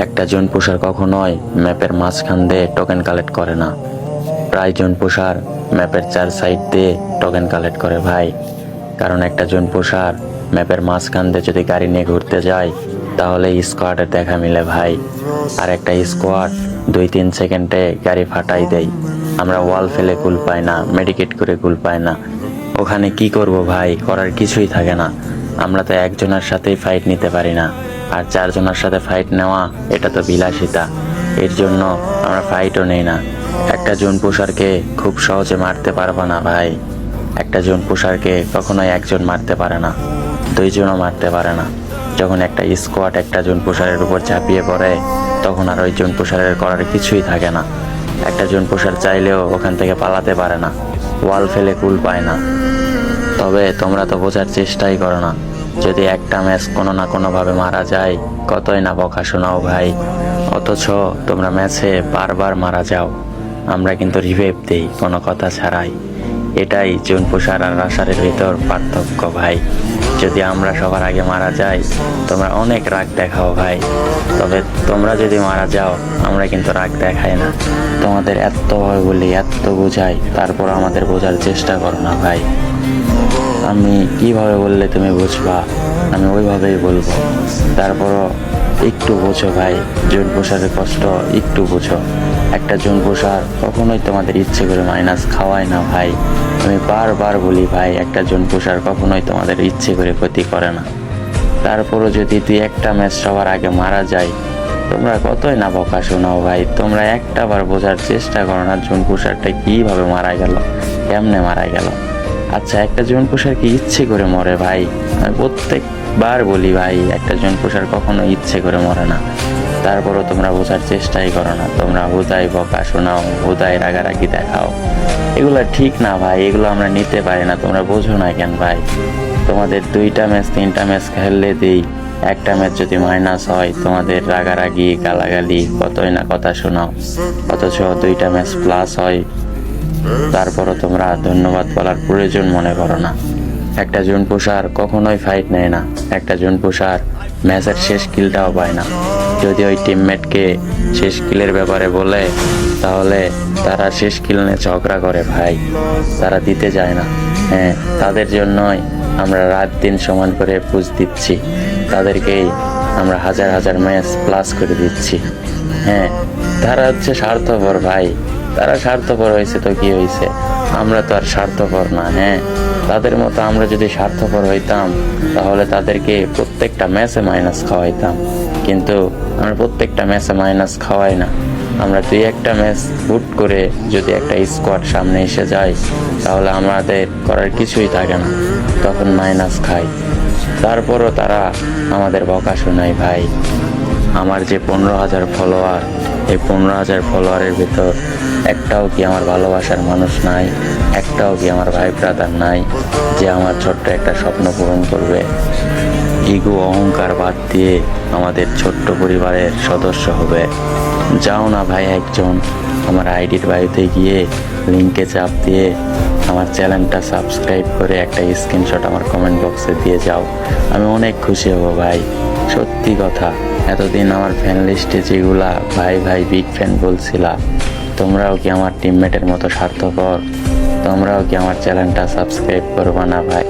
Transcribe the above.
একটা জোন পুষার কখনোই ম্যাপের মাঝখান দিয়ে টোকেন কালেক্ট করে না। প্রায় জোন পুষার ম্যাপের 4 সাইড দিয়ে টোকেন কালেক্ট করে ভাই। কারণ একটা জোন পুষার ম্যাপের মাঝখান দিয়ে যদি গাড়ি নিয়ে ঘুরতে যায় তাহলে স্কোয়াডের দেখা মিলে ভাই। আর একটা স্কোয়াড 2-3 সেকেন্ডে গাড়ি ফাটাই দেয়। আমরা ওয়াল ফেলে কুল পাই না, মেডিকেট করে কুল পাই না। ওখানে কি করব ভাই, করার কিছুই থাকে না। আমরা তো একজনের সাথেই ফাইট নিতে পারি না, আর 4 জনের সাথে ফাইট নেওয়া এটা তো বিলাসিতা। এর জন্য আমরা ফাইটও নেই না। একটা জোন পুষারকে খুব সহজে মারতে পারবা না ভাই। একটা জোন পুষারকে কখনোই একজন মারতে পারে না, 2 জনও মারতে পারে না। যখন একটা স্কোয়াড একটা জোন পুষারের উপর ঝাঁপিয়ে পড়ে তখন আর ওই জোন পুষারের করার কিছুই থাকে না। একটা জোন পুষার চাইলেও ওখান থেকে পালাতে পারে না, ওয়াল ফেলে কুল পায় না। তবে তোমরা তো বোঝার চেষ্টাই করো না, যদি একটা ম্যাচ কোনো না কোনোভাবে মারা যায় কতই না বকা শোনাও ভাই। অথচ তোমরা ম্যাচে বারবার মারা যাও, আমরা কিন্তু রিভাইভ দেই কোনো কথা ছাড়াই। এটাই জোন পুষার আর রাশারের ভিতর পার্থক্য ভাই। যদি আমরা সবার আগে মারা যাই তোমরা অনেক রাগ দেখাও ভাই, তবে তোমরা যদি মারা যাও আমরা কিন্তু রাগ দেখাই না। তোমাদের এত ভয় বলি, এত বোঝাই, তারপর আমাদের বোঝার চেষ্টা করো না ভাই। আমি কিভাবে বললে তুমি বুঝবা, আমি ওইভাবেই বলবো। তারপরও একটু বোঝো ভাই, জোন পুষারের কষ্ট একটু বোঝো। একটা জোন পুষার কখনোই তোমাদের ইচ্ছে করে মাইনাস খাওয়ায় না ভাই। আমি বারবার বলি ভাই, একটা জোন পুষার কখনোই তোমাদের ইচ্ছে করে ক্ষতি করে না। তারপরও যদি 2-1টা ম্যাচ সবার আগে মারা যায় তোমরা কতই না বকা শোনাও ভাই। তোমরা একটা বার বোঝার চেষ্টা করো না জোন পুষারটা কীভাবে মারা গেল, কেমনে মারা গেল। আচ্ছা, একটা জোন পুষার কি ইচ্ছে করে মরে ভাই? আমি প্রত্যেকবার বলি ভাই, একটা জোন পুষার কখনো ইচ্ছে করে মরে না। তারপরও তোমরা বোঝার চেষ্টাই করো না। তোমরা হুদাই বকা শোনাও, হুদাই রাগারাগি দেখাও। এগুলো ঠিক না ভাই, এগুলো আমরা নিতে পারি না। তোমরা বোঝো না কেন ভাই? তোমাদের 2টা ম্যাচ 3টা ম্যাচ খেললে দিই, একটা ম্যাচ যদি মাইনাস হয় তোমাদের রাগারাগি গালাগালি কতই না কথা শোনাও। অথচ 2টা ম্যাচ প্লাস হয়, তারপরও তোমরা ধন্যবাদ বলার প্রয়োজন মনে করো না। একটা জোন পুষার কখনোই ফাইট নেয় না। একটা জোন পুষার ম্যাচের শেষ কিলটাও পায় না। যদি ওই টিমমেটকে শেষ কিলের ব্যাপারে বলে তাহলে তারা শেষ কিল নিয়ে ঝগড়া করে ভাই, তারা দিতে যায় না। হ্যাঁ, তাদের জন্যই আমরা রাত দিন সমান করে পুশ দিচ্ছি, তাদেরকেই আমরা হাজার হাজার ম্যাচ প্লাস করে দিচ্ছি। হ্যাঁ, তারা হচ্ছে স্বার্থপর ভাই, তারা স্বার্থপর হয়েছে তো কি হয়েছে, আমরা তো আর স্বার্থপর না। হ্যাঁ, তাদের মতো আমরা যদি স্বার্থপর হইতাম তাহলে তাদেরকে প্রত্যেকটা ম্যাচে মাইনাস খাওয়াইতাম, কিন্তু আমরা প্রত্যেকটা ম্যাচে মাইনাস খাওয়াই না। আমরা 2-1টা ম্যাচ হুট করে যদি একটা স্কোয়াড সামনে এসে যায় তাহলে আমাদের করার কিছুই থাকে না, তখন মাইনাস খাই। তারপরও তারা আমাদের বকা শোনায় ভাই। আমার যে 15,000 ফলোয়ার, এই 15,000 ফলোয়ারের ভিতর একটাও কি আমার ভালোবাসার মানুষ নাই? একটাও কি আমার ভাই ব্রাদার নাই যে আমার ছোট্ট একটা স্বপ্ন পূরণ করবে? ইগো অহংকার বাদ দিয়ে আমাদের ছোট্ট পরিবারের সদস্য হবে। যাও না ভাই, একজন আমার আইডির বাড়িতে গিয়ে লিঙ্কে চাপ দিয়ে আমার চ্যানেলটা সাবস্ক্রাইব করে একটা স্ক্রিনশট আমার কমেন্ট বক্সে দিয়ে যাও, আমি অনেক খুশি হব ভাই। সত্যি কথা, এতদিন আমার ফ্যান লিস্টে যেগুলা ভাই ভাই বিগ ফ্যান বলছিলা, তোমরাও কি আমার টিমমেটের মতো স্বার্থপর? তোমরাও কি আমার চ্যানেলটা সাবস্ক্রাইব করবা না ভাই?